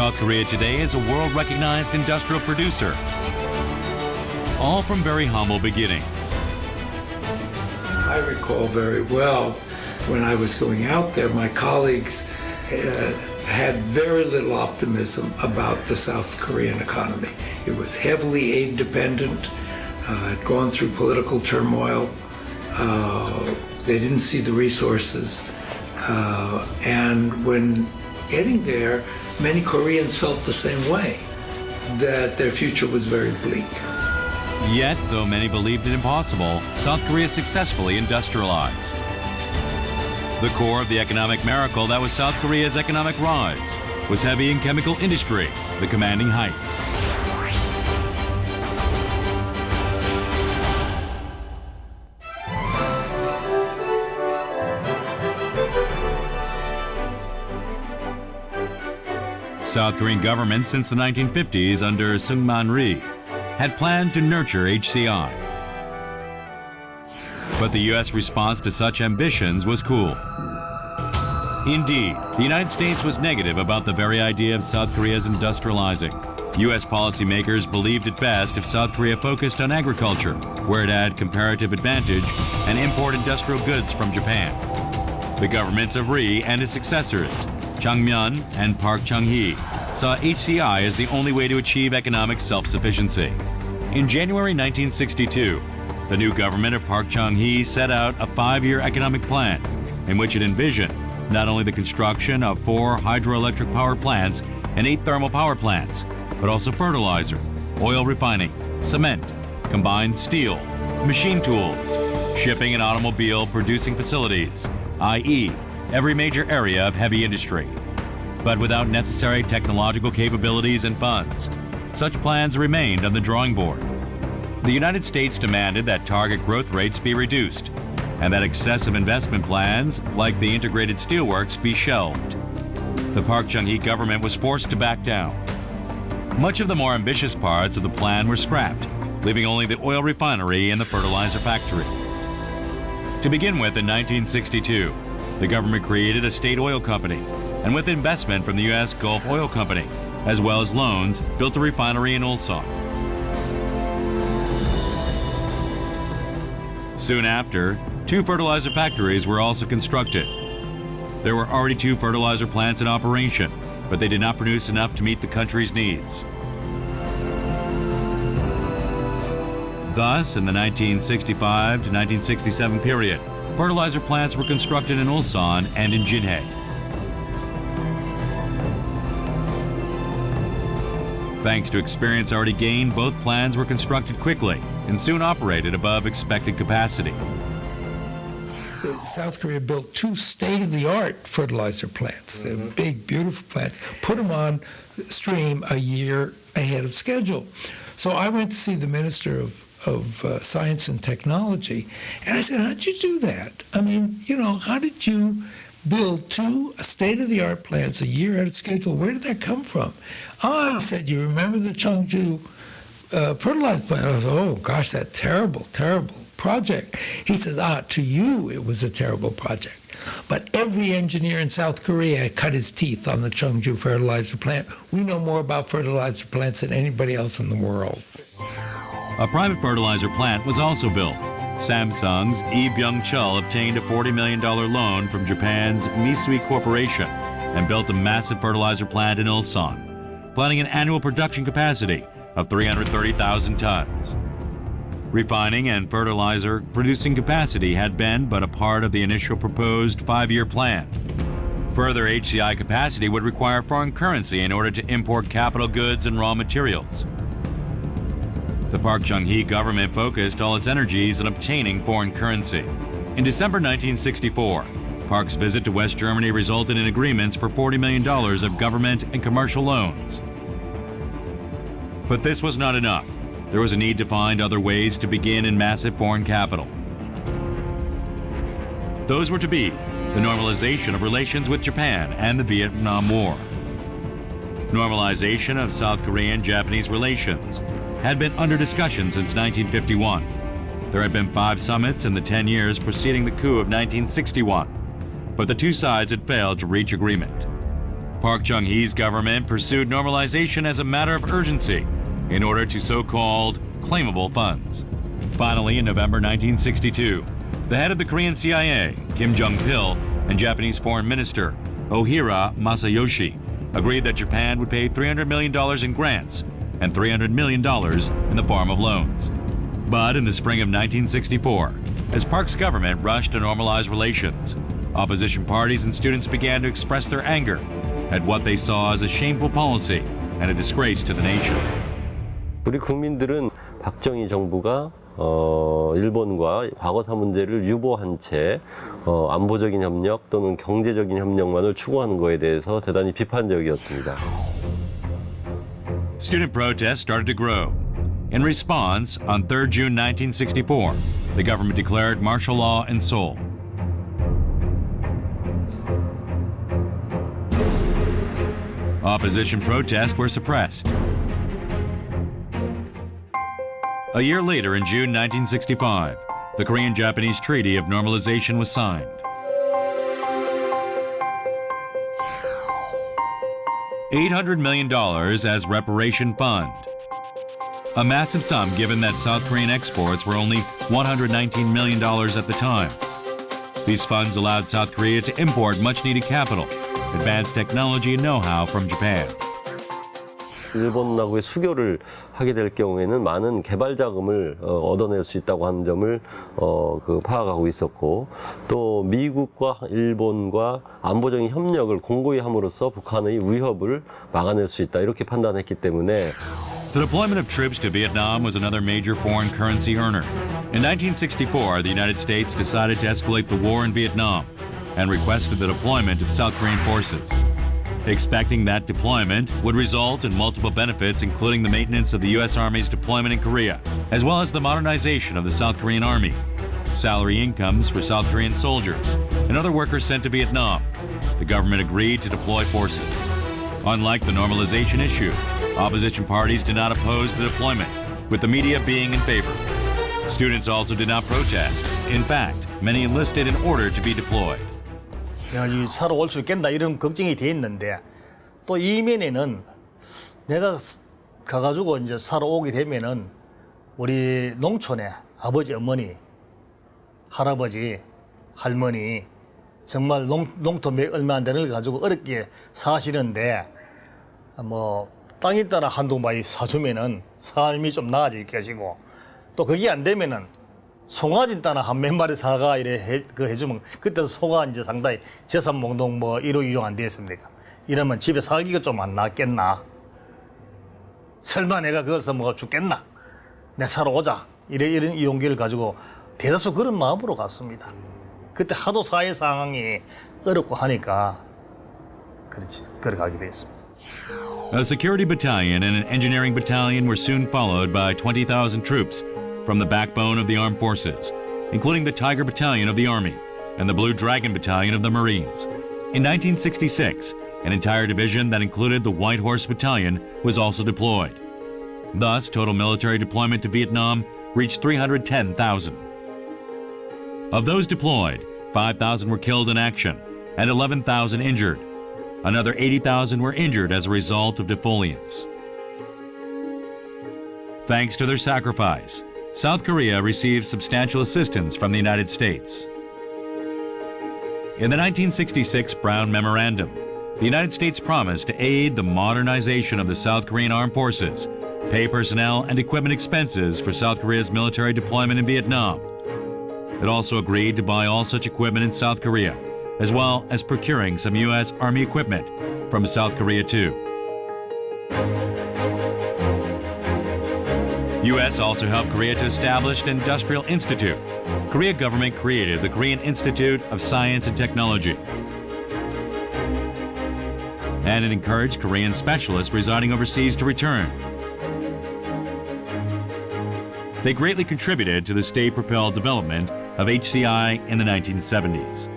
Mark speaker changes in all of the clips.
Speaker 1: South Korea today is a world-recognized industrial producer, all from very humble beginnings.
Speaker 2: I recall very well when I was going out there, my colleagues had very little optimism about the South Korean economy. It was heavily aid-dependent, had gone through political turmoil. They didn't see the resources. And when getting there, many Koreans felt the same way, that their future was very bleak.
Speaker 1: Yet, though many believed it impossible, South Korea successfully industrialized. The core of the economic miracle that was South Korea's economic rise was heavy and chemical industry, the commanding heights. South Korean government since the 1950s under Seungman Rhee had planned to nurture HCI. But the U.S. response to such ambitions was cool. Indeed, the United States was negative about the very idea of South Korea's industrializing. U.S. policymakers believed it best if South Korea focused on agriculture, where it had comparative advantage, and import industrial goods from Japan. The governments of Rhee and his successors, Chang Myon and Park Chung-hee, saw HCI as the only way to achieve economic self-sufficiency. In January 1962, the new government of Park Chung-hee set out a 5-year economic plan in which it envisioned not only the construction of 4 hydroelectric power plants and 8 thermal power plants, but also fertilizer, oil refining, cement, combined steel, machine tools, shipping and automobile producing facilities, i.e., every major area of heavy industry. But without necessary technological capabilities and funds, such plans remained on the drawing board. The United States demanded that target growth rates be reduced and that excessive investment plans, like the integrated steelworks, be shelved. The Park Chung-hee government was forced to back down. Much of the more ambitious parts of the plan were scrapped, leaving only the oil refinery and the fertilizer factory. To begin with, in 1962, the government created a state oil company, and with investment from the U.S. Gulf Oil Company, as well as loans, built a refinery in Ulsan. Soon after, 2 fertilizer factories were also constructed. There were already 2 fertilizer plants in operation, but they did not produce enough to meet the country's needs. Thus, in the 1965 to 1967 period, fertilizer plants were constructed in Ulsan and in Jinhae. Thanks to experience already gained, both plants were constructed quickly and soon operated above expected capacity.
Speaker 2: South Korea built 2 state-of-the-art fertilizer plants, big, beautiful plants, put them on stream a year ahead of schedule. So I went to see the Minister of Science and Technology, and I said, how'd you do that? I mean, how did you build 2 state-of-the-art plants a year ahead of schedule? Where did that come from? Oh, I said, you remember the Cheongju fertilizer plant? I was, oh gosh, that terrible, terrible project. He says, to you it was a terrible project. But every engineer in South Korea cut his teeth on the Cheongju fertilizer plant. We know more about fertilizer plants than anybody else in the world.
Speaker 1: A private fertilizer plant was also built. Samsung's Lee Byung-chul obtained a $40 million loan from Japan's Misui Corporation and built a massive fertilizer plant in Ulsan, planning an annual production capacity of 330,000 tons. Refining and fertilizer producing capacity had been but a part of the initial proposed 5-year plan. Further HCI capacity would require foreign currency in order to import capital goods and raw materials. The Park Chung-hee government focused all its energies on obtaining foreign currency. In December 1964, Park's visit to West Germany resulted in agreements for $40 million of government and commercial loans. But this was not enough. There was a need to find other ways to begin in massive foreign capital. Those were to be the normalization of relations with Japan and the Vietnam War. Normalization of South Korean-Japanese relations had been under discussion since 1951. There had been 5 summits in the 10 years preceding the coup of 1961, but the 2 sides had failed to reach agreement. Park Chung-hee's government pursued normalization as a matter of urgency in order to so-called claimable funds. Finally, in November 1962, the head of the Korean CIA, Kim Jong-pil, and Japanese Foreign Minister, Ohira Masayoshi, agreed that Japan would pay $300 million in grants and $300 million in the form of loans. But in the spring of 1964, as Park's government rushed to normalize relations, opposition parties and students began to express their anger at what they saw as a shameful policy and a disgrace to the nation.
Speaker 3: 우리 국민들은 박정희 정부가 일본과 과거사 문제를 유보한 채 안보적인 협력 또는 경제적인 협력만을 추구하는 것에 대해서 대단히 비판적이었습니다.
Speaker 1: Student protests started to grow. In response, on 3rd June 1964, the government declared martial law in Seoul. Opposition protests were suppressed. A year later, in June 1965, the Korean-Japanese Treaty of Normalization was signed. $800 million as reparation fund. A massive sum given that South Korean exports were only $119 million at the time. These funds allowed South Korea to import much-needed capital, advanced technology and know-how from Japan.
Speaker 3: 일본하고의 수교를 하게 될 경우에는 많은 개발 자금을 얻어낼 수 있다고 하는 점을 파악하고 있었고, 또 미국과 일본과 안보적인 협력을 공고히 함으로써 북한의 위협을 막아낼 수 있다 이렇게 판단했기 때문에
Speaker 1: The deployment of troops to Vietnam was another major foreign currency earner. In 1964, the United States decided to escalate the war in Vietnam and requested the deployment of South Korean forces. Expecting that deployment would result in multiple benefits, including the maintenance of the U.S. Army's deployment in Korea, as well as the modernization of the South Korean Army, salary incomes for South Korean soldiers, and other workers sent to Vietnam. The government agreed to deploy forces. Unlike the normalization issue, opposition parties did not oppose the deployment, with the media being in favor. Students also did not protest. In fact, many enlisted in order to be deployed.
Speaker 4: 살아올 수 있겠나 이런 걱정이 돼 있는데 또 이면에는 내가 가가지고 이제 살아오게 되면은 우리 농촌에 아버지, 어머니, 할아버지, 할머니 정말 농토 얼마 안 되는 걸 가지고 어렵게 사시는데 뭐 땅에 따라 한두 마리 사주면은 삶이 좀 나아질 것이고 또 그게 안 되면은 송아지 따나 한 몇 마리 사가 이래 해주면 그때도 소가 이제 상당히 재산몽동 뭐 일용 안 되겠습니까? 이러면 집에 살기가 좀 안 낫겠나? 설마 내가 거기서 뭐 죽겠나? 내 살아오자 이런 용기를 가지고 대다수 그런 마음으로 갔습니다. 그때 하도 사회 상황이 어렵고 하니까 그렇지 그래 가게 됐습니다.
Speaker 1: A security battalion and an engineering battalion were soon followed by 20,000 troops from the backbone of the armed forces, including the Tiger Battalion of the Army and the Blue Dragon Battalion of the Marines. In 1966, an entire division that included the White Horse Battalion was also deployed. Thus, total military deployment to Vietnam reached 310,000. Of those deployed, 5,000 were killed in action and 11,000 injured. Another 80,000 were injured as a result of defoliants. Thanks to their sacrifice, South Korea received substantial assistance from the United States. In the 1966 Brown Memorandum, the United States promised to aid the modernization of the South Korean armed forces, pay personnel and equipment expenses for South Korea's military deployment in Vietnam. It also agreed to buy all such equipment in South Korea, as well as procuring some U.S. Army equipment from South Korea too. U.S. also helped Korea to establish an industrial institute. Korea government created the Korean Institute of Science and Technology. And it encouraged Korean specialists residing overseas to return. They greatly contributed to the state-propelled development of HCI in the 1970s.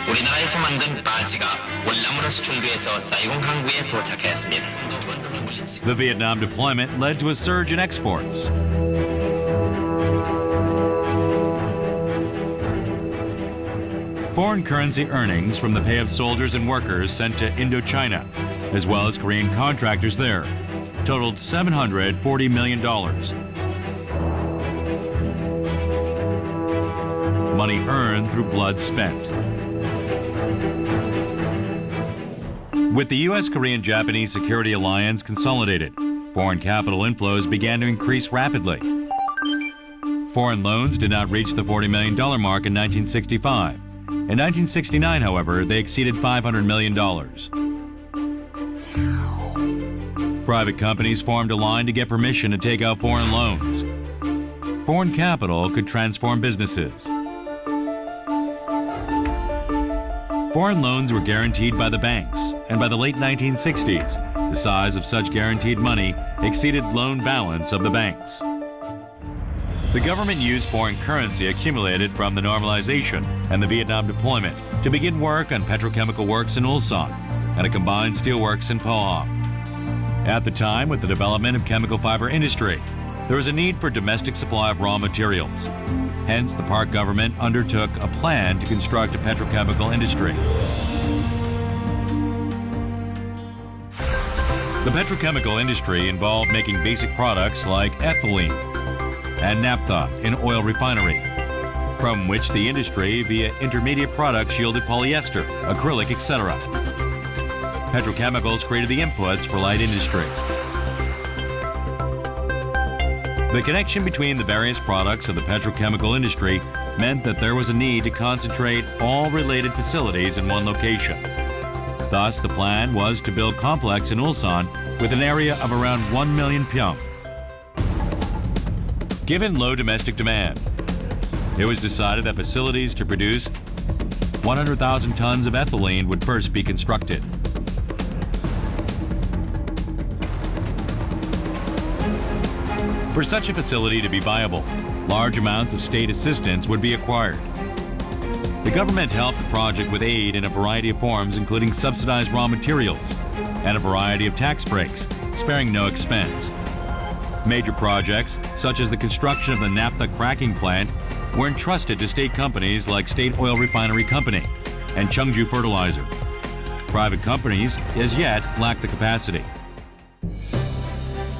Speaker 5: 우리나라에서 만든 바지가 월남으로 수출돼서 사이공 항구에 도착했습니다.
Speaker 1: The Vietnam deployment led to a surge in exports. Foreign currency earnings from the pay of soldiers and workers sent to Indochina, as well as Korean contractors there, totaled $740 million. Money earned through blood spent. With the U.S.-Korean-Japanese security alliance consolidated, foreign capital inflows began to increase rapidly. Foreign loans did not reach the $40 million mark in 1965. In 1969, however, they exceeded $500 million. Private companies formed a line to get permission to take out foreign loans. Foreign capital could transform businesses. Foreign loans were guaranteed by the banks, and by the late 1960s, the size of such guaranteed money exceeded loan balance of the banks. The government used foreign currency accumulated from the normalization and the Vietnam deployment to begin work on petrochemical works in Ulsan and a combined steelworks in Pohang. At the time, with the development of chemical fiber industry, there was a need for domestic supply of raw materials. Hence, the Park government undertook a plan to construct a petrochemical industry. The petrochemical industry involved making basic products like ethylene and naphtha in oil refinery, from which the industry via intermediate products yielded polyester, acrylic, etc. Petrochemicals created the inputs for light industry. The connection between the various products of the petrochemical industry meant that there was a need to concentrate all related facilities in one location. Thus, the plan was to build a complex in Ulsan with an area of around 1 million pyong. Given low domestic demand, it was decided that facilities to produce 100,000 tons of ethylene would first be constructed. For such a facility to be viable, large amounts of state assistance would be acquired. The government helped the project with aid in a variety of forms, including subsidized raw materials and a variety of tax breaks, sparing no expense. Major projects, such as the construction of the naphtha cracking plant, were entrusted to state companies like State Oil Refinery Company and Cheongju Fertilizer. Private companies, as yet, lacked the capacity.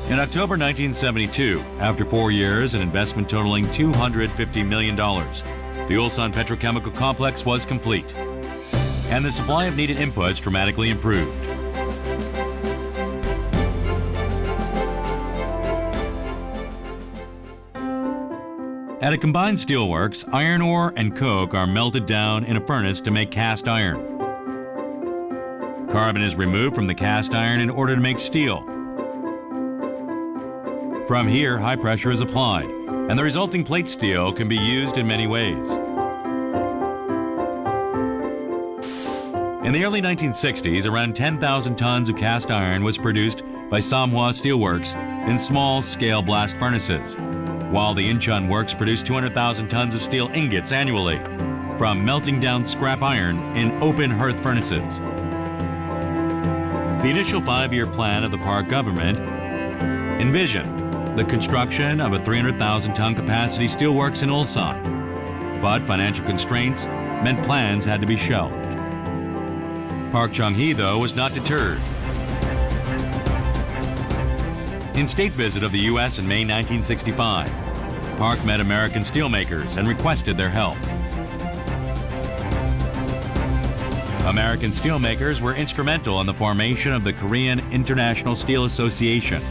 Speaker 1: In October 1972, after 4 years and investment totaling $250 million, the Ulsan petrochemical complex was complete, and the supply of needed inputs dramatically improved. At a combined steelworks, iron ore and coke are melted down in a furnace to make cast iron. Carbon is removed from the cast iron in order to make steel. From here, high pressure is applied, and the resulting plate steel can be used in many ways. In the early 1960s, around 10,000 tons of cast iron was produced by Samhwa Steelworks in small-scale blast furnaces, while the Incheon Works produced 200,000 tons of steel ingots annually from melting down scrap iron in open hearth furnaces. The initial 5-year plan of the Park government envisioned the construction of a 300,000-ton capacity steelworks in Ulsan, but financial constraints meant plans had to be shelved. Park Chung-hee, though, was not deterred. In state visit of the U.S. in May 1965, Park met American steelmakers and requested their help. American steelmakers were instrumental in the formation of the Korean International Steel Association.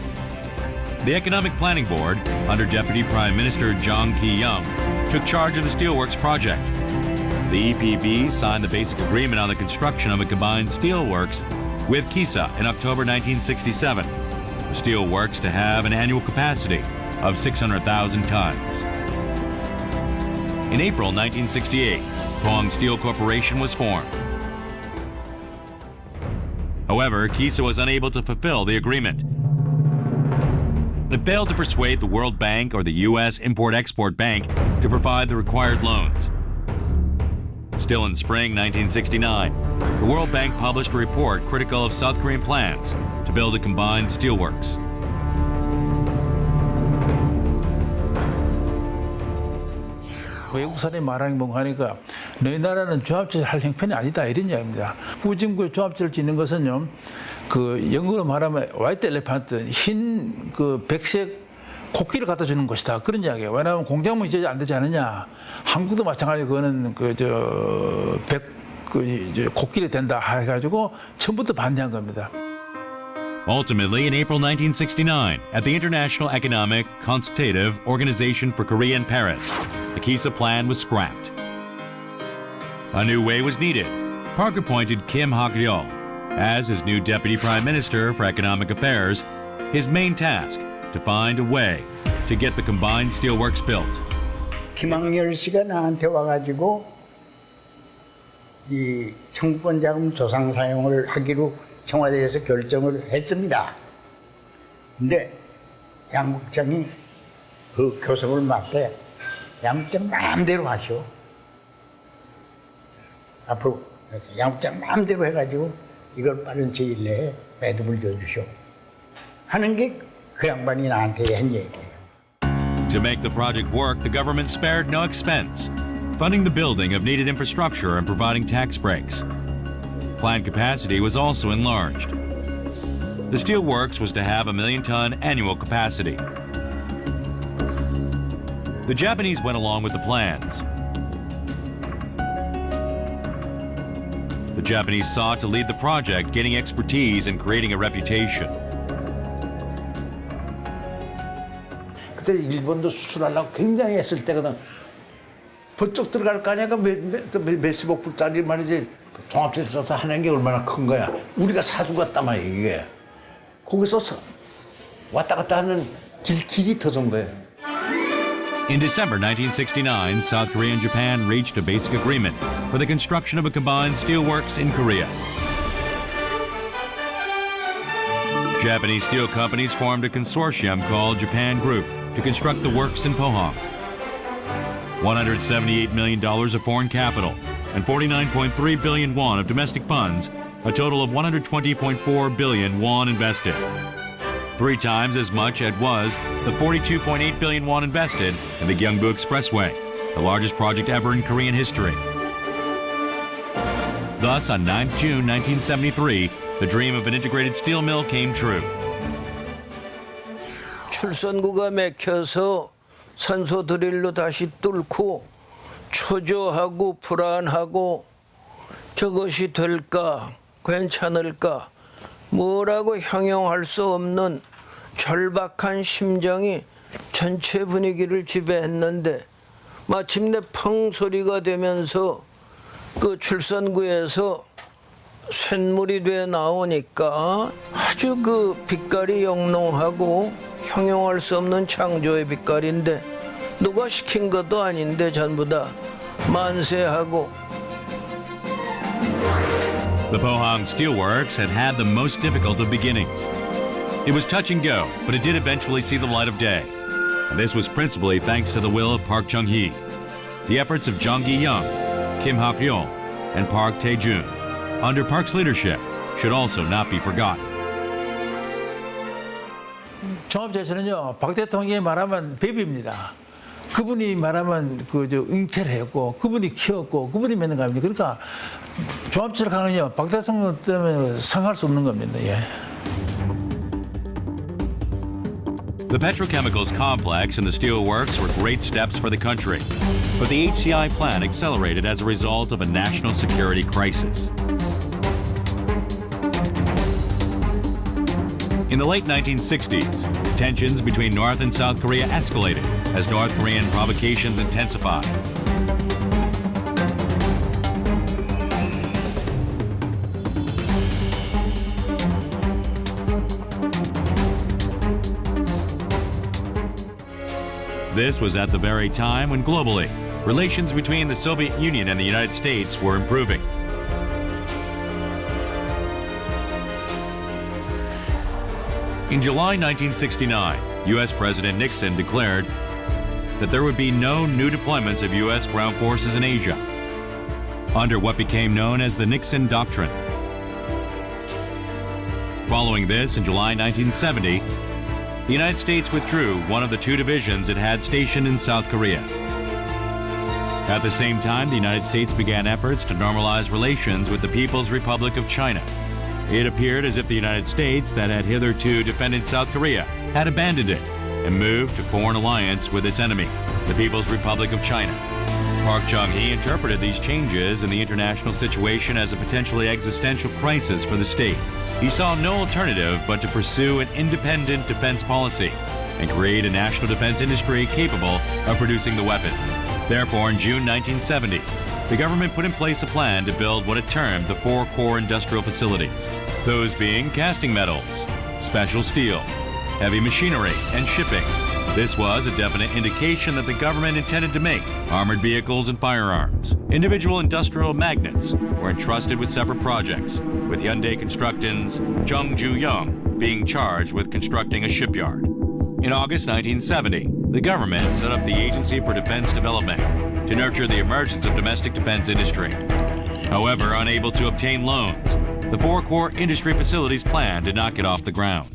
Speaker 1: The Economic Planning Board, under Deputy Prime Minister Jang Ki-young, took charge of the steelworks project. The EPB signed the basic agreement on the construction of a combined steelworks with KISA in October 1967. The steelworks to have an annual capacity of 600,000 tons. In April 1968, Pohang Steel Corporation was formed. However, KISA was unable to fulfill the agreement. It failed to persuade the World Bank or the U.S. Import-Export Bank to provide the required loans. Still in spring 1969, the World Bank published a report critical of South Korean plans to build a combined steelworks.
Speaker 6: 외국산이 마랑이 뭔가 하니까 너희 나라는 종합제철 할 형편이 아니다 이런 이야기입니다. 후진국에 종합제철 짓는 것은요, 그 영어로 말하면 화이트 엘레판트, 흰 그 백색 코끼리를 갖다 주는 것이다 그런 이야기예요. 왜냐하면 공작물이 이제 안 되지 않느냐. 한국도 마찬가지 그거는 코끼리 된다 해가지고 처음부터 반대한 겁니다.
Speaker 1: Ultimately, in April 1969, at the International Economic Consultative Organization for Korea in Paris, the KISA plan was scrapped. A new way was needed. Park appointed Kim Hak-ryol as his new Deputy Prime Minister for Economic Affairs, his main task to find a way to get the combined steelworks built.
Speaker 7: 김학렬 씨가 나한테 와가지고 이 청구권 자금 조상 사용을 하기로 청와대에서 결정을 했습니다. 근데 양 국장이 그 교섭을 맡대 양 국장 마음대로 하시오. 앞으로 그래서 양 국장 마음대로 해가지고 이걸 빠른 시일 내에 매듭을 줘주시오. 하는 게 그 양반이 나한테 한 얘기예요.
Speaker 1: To make the project work, the government spared no expense, funding the building of needed infrastructure and providing tax breaks. Plant capacity was also enlarged. The steel works was to have a 1 million ton annual capacity. The Japanese went along with the plans. The Japanese sought to lead the project, gaining expertise and creating a reputation.
Speaker 8: 그때 일본도 수출하려고 굉장히 했을 때거든. 번쩍 들어갈 거 아니야? 몇십억 불짜리 말이지. 종합제철소 써서 하는 게 얼마나 큰 거야. 우리가 사주 같단 말이야, 이게. 거기서 왔다 갔다 하는 길이 더 좋은 거예요.
Speaker 1: In December 1969, South Korea and Japan reached a basic agreement for the construction of a combined steelworks in Korea. Japanese steel companies formed a consortium called Japan Group to construct the works in Pohang. $178 million of foreign capital and 49.3 billion won of domestic funds, a total of 120.4 billion won invested. 3 times as much as was the 42.8 billion won invested in the Gyeongbu Expressway, the largest project ever in Korean history. Thus, on 9th June 1973, the dream of an integrated steel mill came true.
Speaker 9: 출선구가 막혀서 산소 드릴로 다시 뚫고 초조하고 불안하고 저것이 될까 괜찮을까 뭐라고 형용할 수 없는 절박한 심정이 전체 분위기를 지배했는데 마침내 펑 소리가 되면서 그 출선구에서 쇳물이 돼 나오니까 아주 그 빛깔이 영롱하고 형용할 수 없는 창조의 빛깔인데 누가 시킨 것도 아닌데 전부 다 만세하고.
Speaker 1: The Pohang Steelworks had the most difficult of beginnings. It was touch and go, but it did eventually see the light of day. And this was principally thanks to the will of Park Chung-hee. The efforts of Jang Gi-young, Kim Hak-ryol, and Park Tae-jun, under Park's leadership, should also not be forgotten.
Speaker 6: 종합제철은요, 박 대통령이 말하면 베비입니다. 그분이 말하면 응태를 했고, 그분이 키웠고, 그분이 맺는 겁니다. 그러니까 종합제철 강은요, 박 대통령 때문에 상할 수 없는 겁니다. 예.
Speaker 1: The petrochemicals complex and the steel works were great steps for the country, but the HCI plan accelerated as a result of a national security crisis. In the late 1960s, tensions between North and South Korea escalated as North Korean provocations intensified. This was at the very time when globally, relations between the Soviet Union and the United States were improving. In July 1969, U.S. President Nixon declared that there would be no new deployments of U.S. ground forces in Asia, under what became known as the Nixon Doctrine. Following this, in July 1970, the United States withdrew one of the 2 divisions it had stationed in South Korea. At the same time, the United States began efforts to normalize relations with the People's Republic of China. It appeared as if the United States, that had hitherto defended South Korea, had abandoned it and moved to foreign alliance with its enemy, the People's Republic of China. Park Chung-hee interpreted these changes in the international situation as a potentially existential crisis for the state. He saw no alternative but to pursue an independent defense policy and create a national defense industry capable of producing the weapons. Therefore, in June 1970, the government put in place a plan to build what it termed the 4 core industrial facilities, those being casting metals, special steel, heavy machinery, and shipping. This was a definite indication that the government intended to make armored vehicles and firearms. Individual industrial magnates were entrusted with separate projects, with Hyundai Construction's Jung Ju-young being charged with constructing a shipyard. In August 1970, the government set up the Agency for Defense Development to nurture the emergence of domestic defense industry. However, unable to obtain loans, the 4 core industry facilities plan did not get off the ground.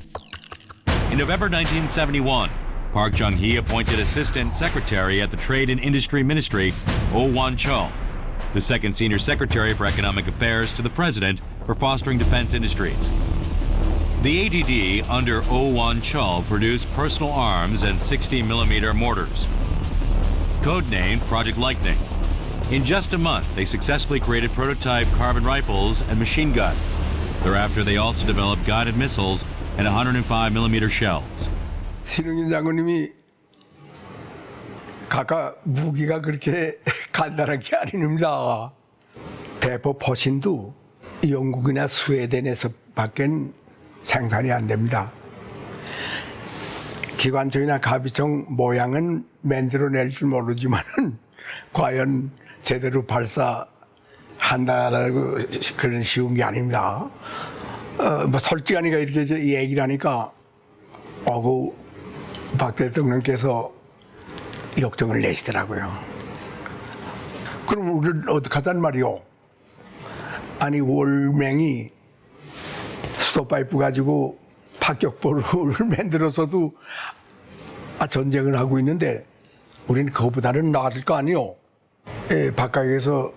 Speaker 1: In November 1971, Park Chung-hee appointed Assistant Secretary at the Trade and Industry Ministry, Oh Wan-chul, the second Senior Secretary for Economic Affairs to the President for fostering defense industries. The ADD under Oh Wan-chul produced personal arms and 60mm mortars, codenamed Project Lightning. In just a month, they successfully created prototype carbine rifles and machine guns. Thereafter, they also developed guided missiles and 105mm shells.
Speaker 10: 신흥인 장군님이 각각 무기가 그렇게 간단한 게 아닙니다. 대포 포신도 영국이나 스웨덴에서 밖에 생산이 안 됩니다. 기관총이나 가비총 모양은 만들어낼 줄 모르지만은 과연 제대로 발사한다라고 그런 쉬운 게 아닙니다. 뭐 솔직하니까 이렇게 얘기를 하니까 박 대통령께서 역정을 내시더라고요. 그럼 우리는 어떡하단 말이오? 아니 월맹이 스톱파이프 가지고 파격포를 만들어서도 전쟁을 하고 있는데 우리는 그거보다는 나을 거 아니오? 바깥에서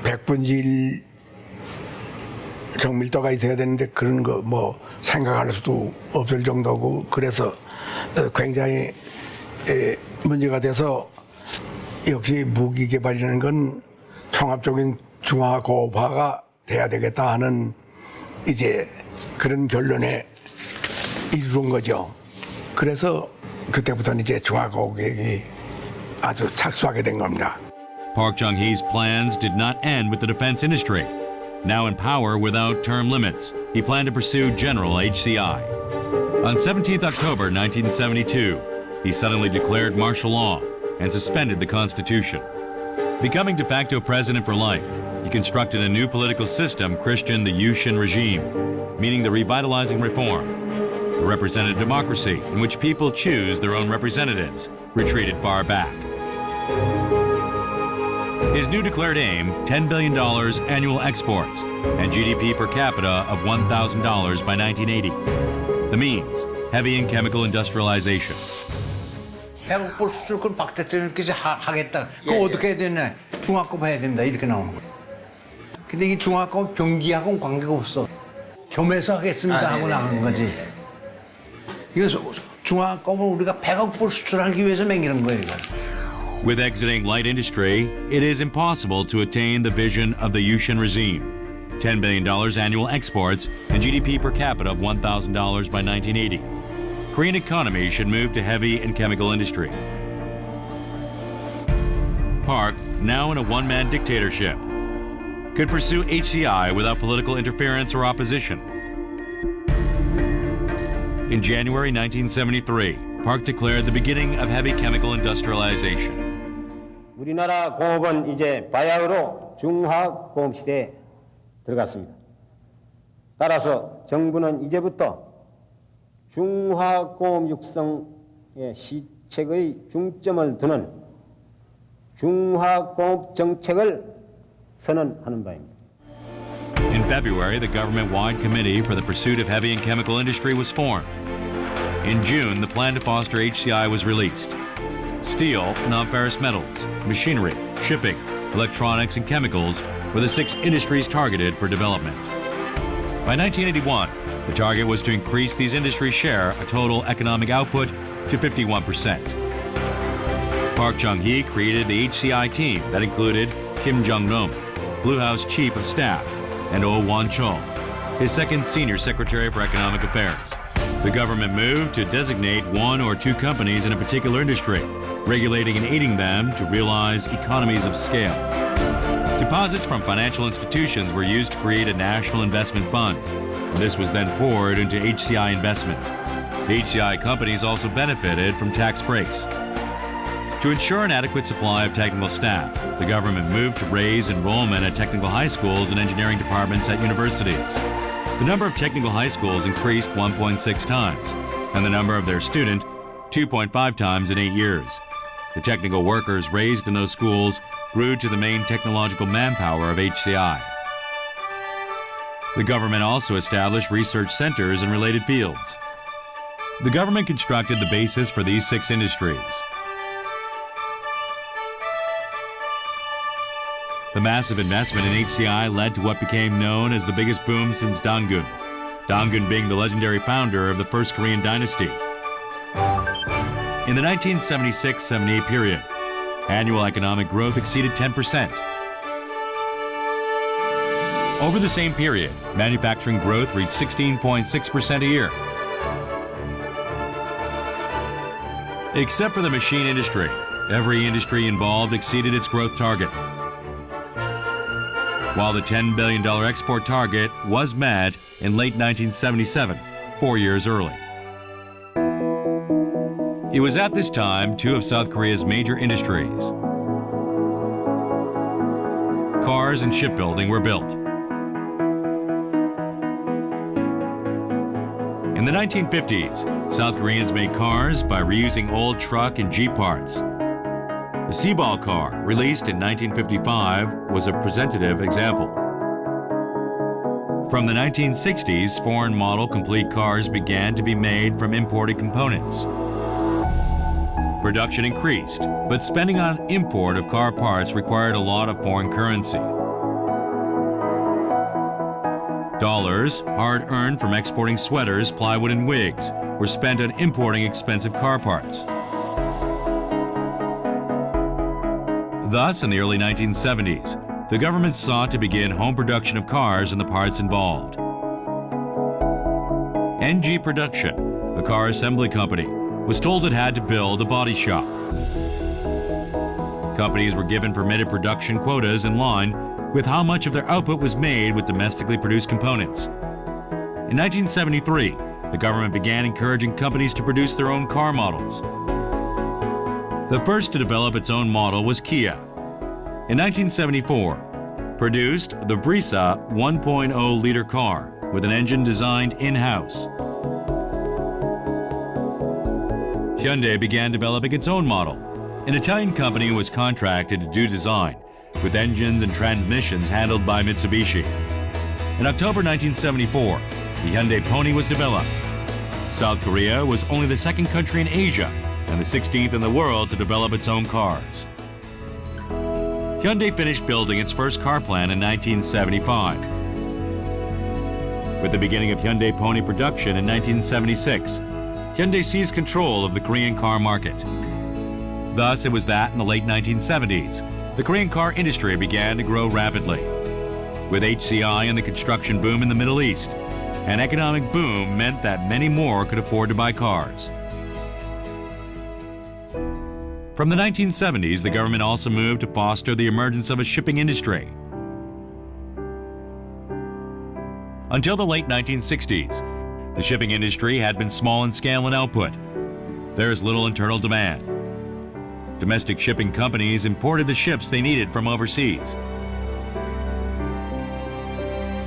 Speaker 10: 100분의 1 정밀도가 있어야 되는데 그런 거 뭐 생각할 수도 없을 정도고 그래서 굉장히 문제가 돼서 역시 무기 개발이라는 건 종합적인 중화학공업화가 돼야 되겠다 하는 이제 그런 결론에 이르는 거죠. 그래서 그때부터는 이제 중화학공업이 아주 착수하게 된 겁니다.
Speaker 1: Park Chung-hee's plans did not end with the defense industry. Now in power without term limits, he planned to pursue General HCI. On 17th October 1972, he suddenly declared martial law and suspended the Constitution. Becoming de facto president for life, he constructed a new political system christened the Yushin regime, meaning the revitalizing reform. The representative democracy, in which people choose their own representatives, retreated far back. His new declared aim, $10 billion annual exports and GDP per capita of $1,000 by 1980. The means, heavy and chemical industrialization.
Speaker 8: 백억불 수출 그럼 박 대통령께서 하겠다. 그거 어떻게 해야 되냐? 중화학공업 해야 됩니다. 이렇게 나오는 거예요. 근데 이 중화학공업 병기하고는 관계가 없어. 겸해서 하겠습니다 하고 나간 거지. 이거 중화학공업을 우리가 100억불 수출하기 위해서 맹기는 거예요. 이거.
Speaker 1: With exiting light industry, it is impossible to attain the vision of the Yushin regime. $10 billion annual exports and GDP per capita of $1,000 by 1980. Korean economy should move to heavy and chemical industry. Park, now in a one-man dictatorship, could pursue HCI without political interference or opposition. In January 1973, Park declared the beginning of heavy chemical industrialization.
Speaker 11: 우리나라 공업은 이제 바야흐로 중화학공업 시대에 들어갔습니다. 따라서 정부는 이제부터 중화학공업 육성의 시책의 중점을 두는 중화학공업 정책을 선언하는 바입니다.
Speaker 1: In February, the government-wide committee for the pursuit of heavy and chemical industry was formed. In June, the plan to foster HCI was released. Steel, non-ferrous metals, machinery, shipping, electronics, and chemicals were the 6 industries targeted for development. By 1981, the target was to increase these industries' share of total economic output to 51%. Park Chung-hee created the HCI team that included Kim Jong-nam, Blue House Chief of Staff, and Oh Wan-chol, his second Senior Secretary for Economic Affairs. The government moved to designate 1 or 2 companies in a particular industry, regulating and aiding them to realize economies of scale. Deposits from financial institutions were used to create a national investment fund, and this was then poured into HCI investment. The HCI companies also benefited from tax breaks. To ensure an adequate supply of technical staff, the government moved to raise enrollment at technical high schools and engineering departments at universities. The number of technical high schools increased 1.6 times, and the number of their students 2.5 times in 8 years. The technical workers raised in those schools grew to the main technological manpower of HCI. The government also established research centers in related fields. The government constructed the basis for these 6 industries. The massive investment in HCI led to what became known as the biggest boom since Dangun, Dangun being the legendary founder of the First Korean dynasty. In the 1976-78 period, annual economic growth exceeded 10%. Over the same period, manufacturing growth reached 16.6% a year. Except for the machine industry, every industry involved exceeded its growth target. While the $10 billion export target was met in late 1977, 4 years early. It was at this time 2 of South Korea's major industries, cars and shipbuilding, were built. In the 1950s, South Koreans made cars by reusing old truck and Jeep parts. The Seaball car, released in 1955, was a representative example. From the 1960s, foreign model complete cars began to be made from imported components. Production increased, but spending on import of car parts required a lot of foreign currency. Dollars, hard-earned from exporting sweaters, plywood, and wigs, were spent on importing expensive car parts. Thus, in the early 1970s, the government sought to begin home production of cars and the parts involved. NG Production, a car assembly company, was told it had to build a body shop. Companies were given permitted production quotas in line with how much of their output was made with domestically produced components. In 1973, the government began encouraging companies to produce their own car models. The first to develop its own model was Kia. In 1974, produced the Brisa 1.0-liter car with an engine designed in-house. Hyundai began developing its own model. An Italian company was contracted to do design, with engines and transmissions handled by Mitsubishi. In October 1974, the Hyundai Pony was developed. South Korea was only the 2nd country in Asia and the 16th in the world to develop its own cars. Hyundai finished building its first car plant in 1975. With the beginning of Hyundai Pony production in 1976, Hyundai seized control of the Korean car market. Thus, it was that in the late 1970s, the Korean car industry began to grow rapidly. With HCI and the construction boom in the Middle East, an economic boom meant that many more could afford to buy cars. From the 1970s, the government also moved to foster the emergence of a shipping industry. Until the late 1960s, the shipping industry had been small in scale and output. There is little internal demand. Domestic shipping companies imported the ships they needed from overseas.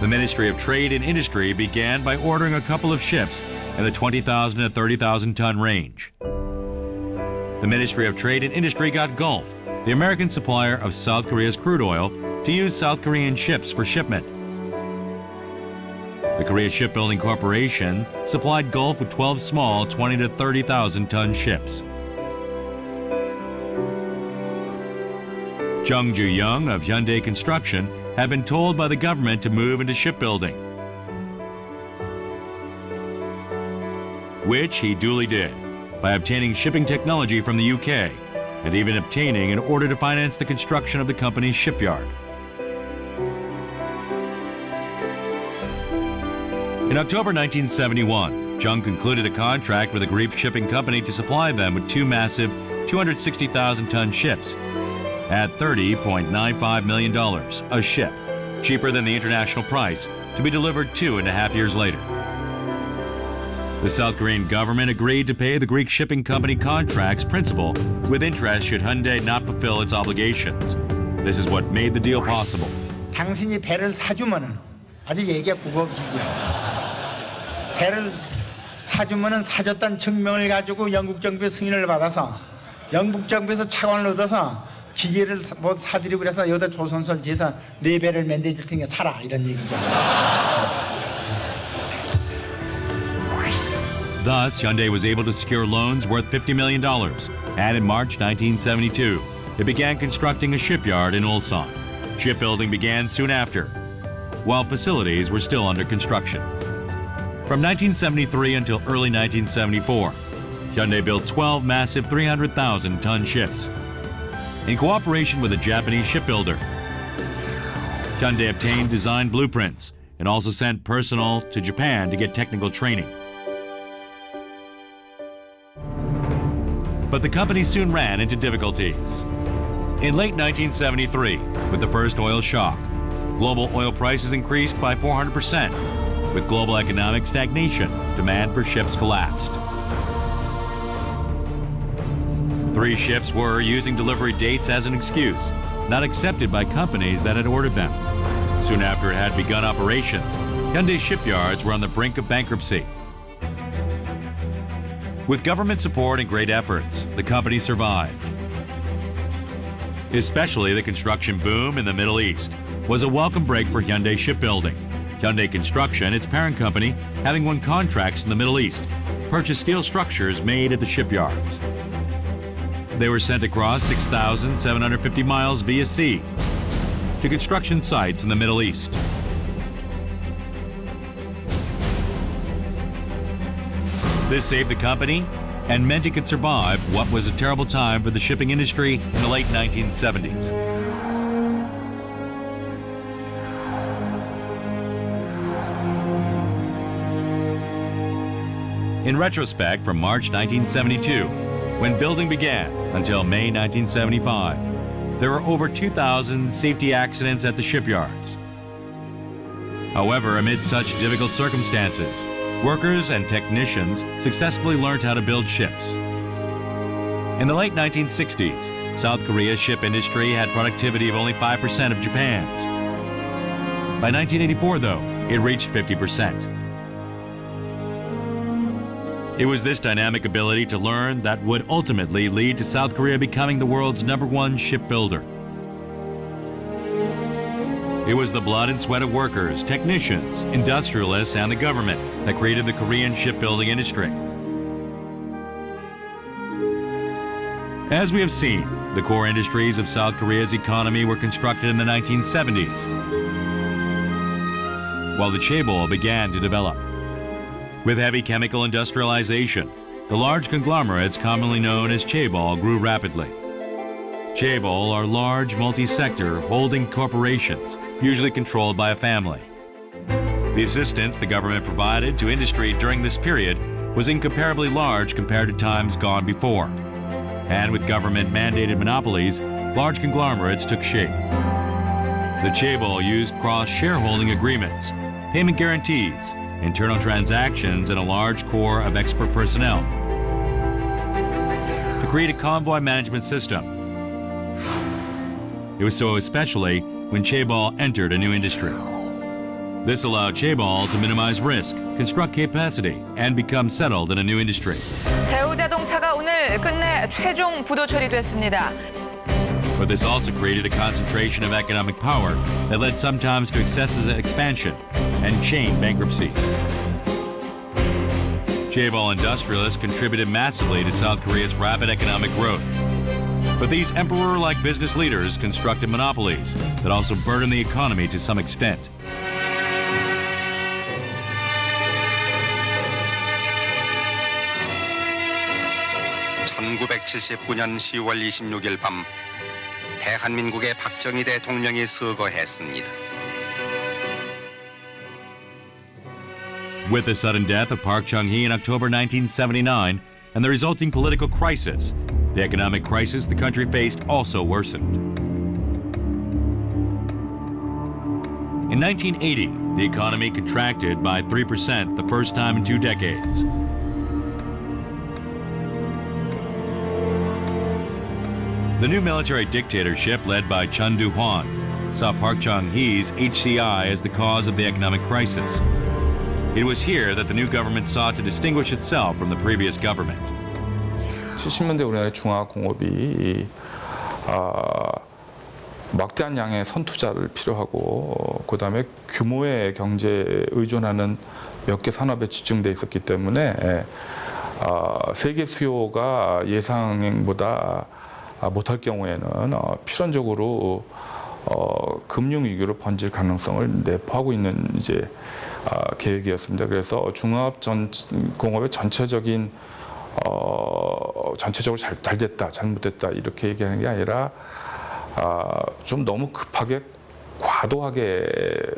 Speaker 1: The Ministry of Trade and Industry began by ordering a couple of ships in the 20,000 to 30,000 ton range. The Ministry of Trade and Industry got Gulf, the American supplier of South Korea's crude oil, to use South Korean ships for shipment. The Korea Shipbuilding Corporation supplied Gulf with 12 small 20 to 30,000 ton ships. Jung Ju-young of Hyundai Construction had been told by the government to move into shipbuilding, which he duly did by obtaining shipping technology from the UK and even obtaining an order to finance the construction of the company's shipyard. In October 1971, Jung concluded a contract with a Greek shipping company to supply them with two massive 260,000-ton ships at $30.95 million a ship, cheaper than the international price, to be delivered 2.5 years later. The South Korean government agreed to pay the Greek shipping company contract's principal with interest should Hyundai not fulfill its obligations. This is what made the deal possible.
Speaker 12: 당신이 배를 사주면은 아주 얘기가 국어기죠. 배를 사주면은 사줬다는 증명을 가지고 영국 정부의 승인을 받아서 영국 정부에서 차관을 얻어서 기계를 뭐 사드리고 그래서 여기다 조선소를 지어서 네 배를 만들어줄 테니까 사라 이런 얘기죠.
Speaker 1: Thus, Hyundai was able to secure loans worth $50 million, and in March 1972, it began constructing a shipyard in Ulsan. Shipbuilding began soon after, while facilities were still under construction. From 1973 until early 1974, Hyundai built 12 massive 300,000-ton ships. In cooperation with a Japanese shipbuilder, Hyundai obtained design blueprints and also sent personnel to Japan to get technical training. But the company soon ran into difficulties. In late 1973, with the first oil shock, global oil prices increased by 400%. With global economic stagnation, demand for ships collapsed. 3 ships were using delivery dates as an excuse, not accepted by companies that had ordered them. Soon after it had begun operations, Hyundai shipyards were on the brink of bankruptcy. With government support and great efforts, the company survived. Especially the construction boom in the Middle East was a welcome break for Hyundai shipbuilding. Hyundai Construction, its parent company, having won contracts in the Middle East, purchased steel structures made at the shipyards. They were sent across 6,750 miles via sea to construction sites in the Middle East. This saved the company and meant it could survive what was a terrible time for the shipping industry in the late 1970s. In retrospect, from March 1972, when building began, until May 1975, there were over 2,000 safety accidents at the shipyards. However, amid such difficult circumstances, workers and technicians successfully learned how to build ships. In the late 1960s, South Korea's ship industry had productivity of only 5% of Japan's. By 1984, though, it reached 50%. It was this dynamic ability to learn that would ultimately lead to South Korea becoming the world's #1 shipbuilder. It was the blood and sweat of workers, technicians, industrialists, and the government that created the Korean shipbuilding industry. As we have seen, the core industries of South Korea's economy were constructed in the 1970s, while the chaebol began to develop. With heavy chemical industrialization, the large conglomerates commonly known as chaebol grew rapidly. Chaebol are large multi-sector holding corporations, usually controlled by a family. The assistance the government provided to industry during this period was incomparably large compared to times gone before. And with government-mandated monopolies, large conglomerates took shape. The chaebol used cross-shareholding agreements, payment guarantees, internal transactions, and a large core of expert personnel to create a convoy management system. It was so especially when chaebol entered a new industry. This allowed chaebol to minimize risk, construct capacity, and become settled in a new industry.
Speaker 13: 대우 자동차가 오늘 끝내 최종 부도 처리됐습니다.
Speaker 1: But this also created a concentration of economic power that led sometimes to excessive expansion and chain bankruptcies. Chaebol industrialists contributed massively to South Korea's rapid economic growth. But these emperor-like business leaders constructed monopolies that also burdened the economy to some extent.
Speaker 14: (1979년 10월 26일) 밤 대한민국의 박정희 대통령이 서거했습니다.
Speaker 1: With the sudden death of Park Chung-hee in October 1979 and the resulting political crisis, the economic crisis the country faced also worsened. In 1980, the economy contracted by 3% the first time in 2 decades. The new military dictatorship led by Chun Doo-hwan saw Park Chung-hee's HCI as the cause of the economic crisis. It was here that the new government sought to distinguish itself from the previous government.
Speaker 15: 70년대 우리나라의 중화공업이 막대한 양의 선투자를 필요하고 그다음에 규모의 경제에 의존하는 몇 개 산업에 집중돼 있었기 때문에 세계 수요가 예상보다 못할 경우에는 필연적으로 금융 위기로 번질 가능성을 내포하고 있는 이제 계획이었습니다. 그래서 중화공업의 전체적으로 잘 됐다, 잘못됐다 이렇게 얘기하는 게 아니라 좀 너무 급하게 과도하게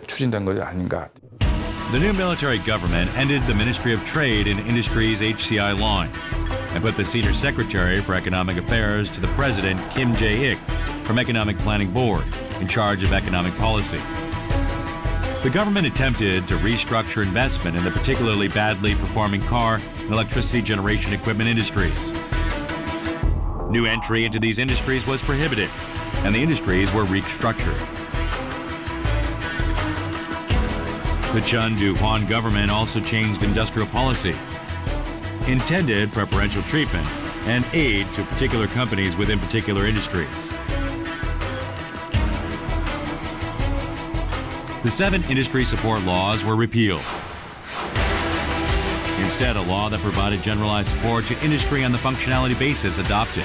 Speaker 15: 추진된 것이 아닌가.
Speaker 1: The new military government ended the Ministry of Trade and Industry's HCI line and put the Senior Secretary for Economic Affairs to the President, Kim Jae-ik, from Economic Planning Board, in charge of economic policy. The government attempted to restructure investment in the particularly badly performing car and electricity generation equipment industries. New entry into these industries was prohibited, and the industries were restructured. The Chun Doo-hwan government also changed industrial policy, intended preferential treatment and aid to particular companies within particular industries. The 7 industry support laws were repealed. Instead, a law that provided generalized support to industry on the functionality basis adopted.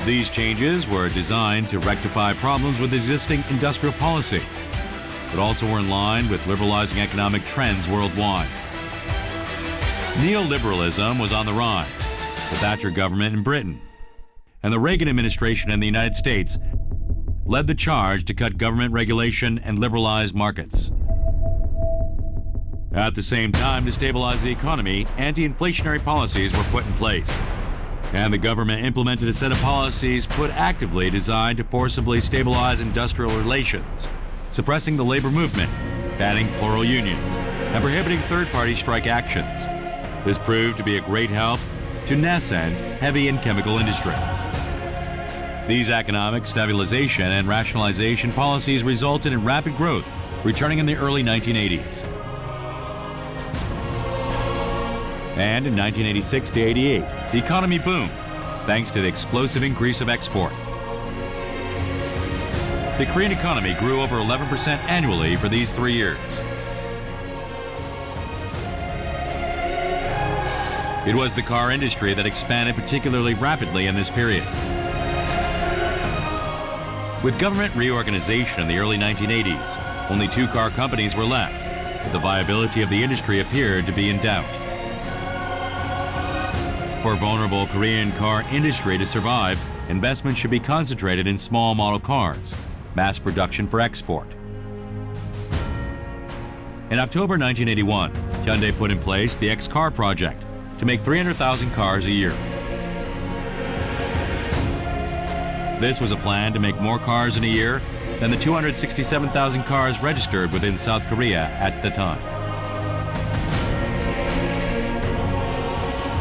Speaker 1: These changes were designed to rectify problems with existing industrial policy, but also were in line with liberalizing economic trends worldwide. Neoliberalism was on the rise, the Thatcher government in Britain, and the Reagan administration in the United States led the charge to cut government regulation and liberalize markets. At the same time, to stabilize the economy, anti-inflationary policies were put in place. And the government implemented a set of policies put actively designed to forcibly stabilize industrial relations, suppressing the labor movement, banning plural unions, and prohibiting third-party strike actions. This proved to be a great help to nascent heavy and chemical industry. These economic stabilization and rationalization policies resulted in rapid growth, returning in the early 1980s. And in 1986 to 88, the economy boomed, thanks to the explosive increase of export. The Korean economy grew over 11% annually for these 3 years. It was the car industry that expanded particularly rapidly in this period. With government reorganization in the early 1980s, only 2 car companies were left, but the viability of the industry appeared to be in doubt. For vulnerable Korean car industry to survive, investment should be concentrated in small model cars, mass production for export. In October 1981, Hyundai put in place the X-Car project to make 300,000 cars a year. This was a plan to make more cars in a year than the 267,000 cars registered within South Korea at the time.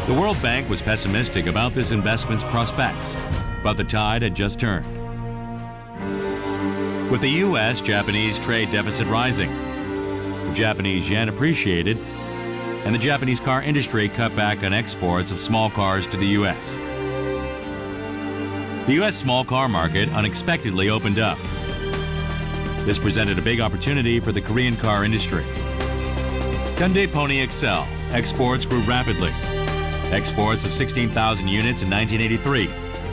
Speaker 1: The World Bank was pessimistic about this investment's prospects, but the tide had just turned. With the U.S.-Japanese trade deficit rising, the Japanese yen appreciated, and the Japanese car industry cut back on exports of small cars to the U.S. The U.S. small car market unexpectedly opened up. This presented a big opportunity for the Korean car industry. Hyundai Pony Excel exports grew rapidly. Exports of 16,000 units in 1983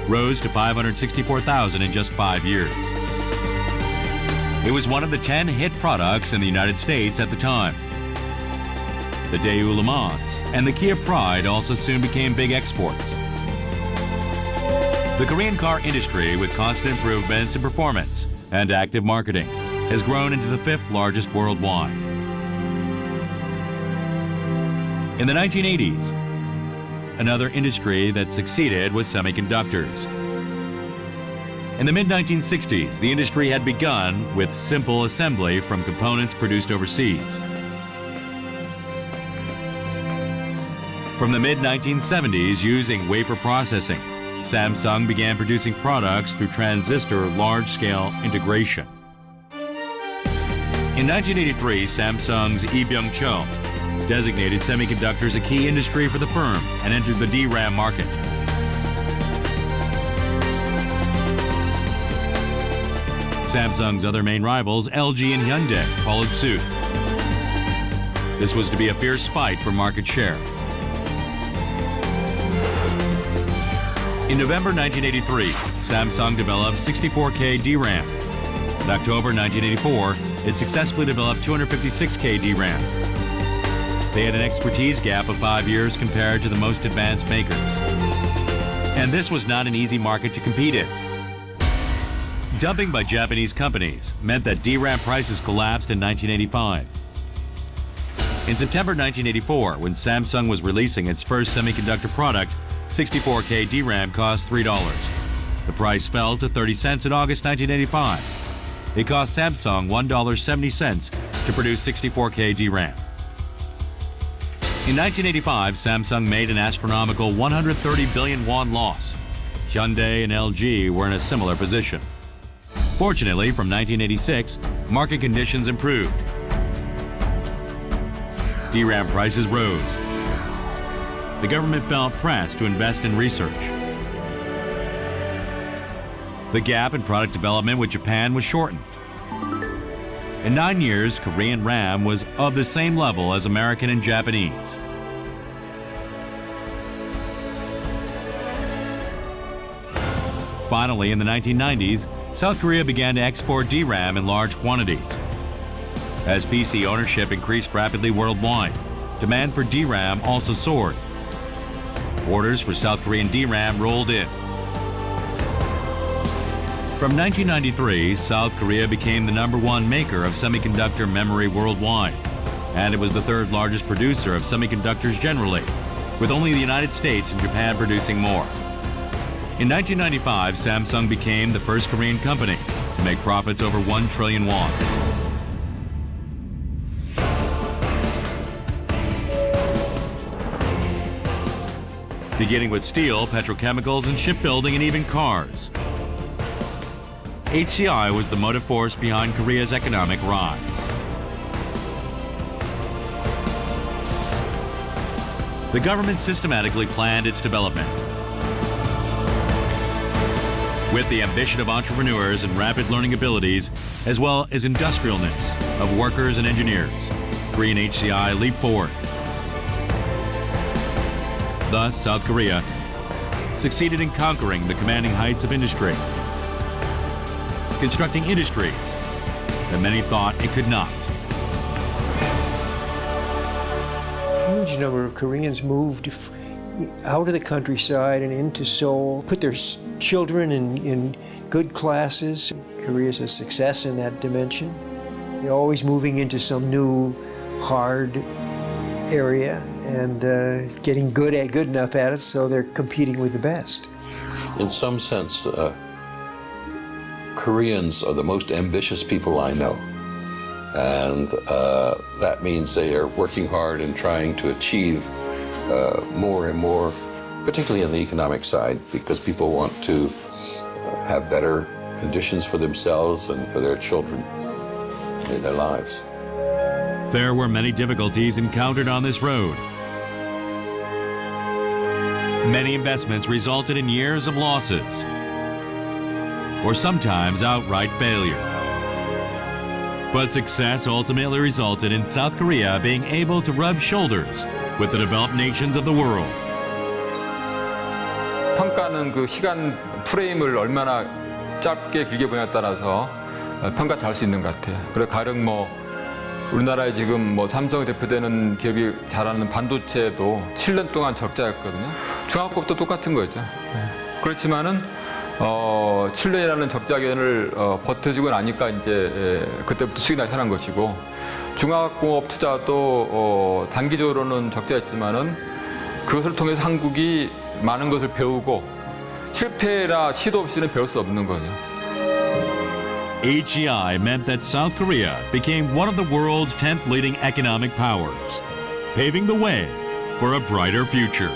Speaker 1: rose to 564,000 in just 5 years. It was one of the 10 hit products in the United States at the time. The Daewoo Le Mans and the Kia Pride also soon became big exports. The Korean car industry, with constant improvements in performance and active marketing, has grown into the 5th largest worldwide. In the 1980s, another industry that succeeded was semiconductors. In the mid-1960s, the industry had begun with simple assembly from components produced overseas. From the mid-1970s, using wafer processing, Samsung began producing products through transistor large-scale integration. In 1983, Samsung's Lee Byung-cho designated semiconductors a key industry for the firm and entered the DRAM market. Samsung's other main rivals, LG and Hyundai, followed suit. This was to be a fierce fight for market share. In November 1983, Samsung developed 64K DRAM. In October 1984, it successfully developed 256K DRAM. They had an expertise gap of 5 years compared to the most advanced makers. And this was not an easy market to compete in. Dumping by Japanese companies meant that DRAM prices collapsed in 1985. In September 1984, when Samsung was releasing its first semiconductor product, 64K DRAM cost $3. The price fell to 30 cents in August 1985. It cost Samsung $1.70 to produce 64K DRAM. In 1985, Samsung made an astronomical 130 billion won loss. Hyundai and LG were in a similar position. Fortunately, from 1986, market conditions improved. DRAM prices rose. The government felt pressed to invest in research. The gap in product development with Japan was shortened. In 9 years, Korean RAM was of the same level as American and Japanese. Finally, in the 1990s, South Korea began to export DRAM in large quantities. As PC ownership increased rapidly worldwide, demand for DRAM also soared. Orders for South Korean DRAM rolled in. From 1993, South Korea became the #1 maker of semiconductor memory worldwide, and it was the 3rd largest producer of semiconductors generally, with only the United States and Japan producing more. In 1995, Samsung became the first Korean company to make profits over 1 trillion won. Beginning with steel, petrochemicals, and shipbuilding, and even cars. HCI was the motive force behind Korea's economic rise. The government systematically planned its development. With the ambition of entrepreneurs and rapid learning abilities, as well as industrialness of workers and engineers, Korean HCI leaped forward. Thus, South Korea succeeded in conquering the commanding heights of industry, constructing industries that many thought it could not.
Speaker 16: A huge number of Koreans moved out of the countryside and into Seoul, put their children in good classes. Korea's a success in that dimension. They're always moving into some new, hard area and getting good enough at it, so they're competing with the best.
Speaker 17: In some sense, Koreans are the most ambitious people I know. And that means they are working hard and trying to achieve more and more, particularly on the economic side, because people want to have better conditions for themselves and for their children in their lives.
Speaker 1: There were many difficulties encountered on this road. Many investments resulted in years of losses, or sometimes outright failure. But success ultimately resulted in South Korea being able to rub shoulders with the developed nations of the world.
Speaker 15: 평가는 그 시간 프레임을 얼마나 짧게 길게 보냐에 따라서 평가 잘 수 있는 것 같아요. 그래 가령 뭐 우리나라에 지금 뭐 삼성이 대표되는 기업이 잘하는 반도체도 7년 동안 적자였거든요. 중화학공업도 똑같은 거죠. 그렇지만은 7년이라는 적자 기간을 버텨주고 나니까 이제 그때부터 수익이 나타난 것이고 중화학공업 투자도 단기적으로는 적자였지만은 그것을 통해서 한국이 많은 것을 배우고 실패나 시도 없이는 배울 수 없는 거죠.
Speaker 1: HEI meant that South Korea became one of the world's 10th leading economic powers, paving the way for a brighter future.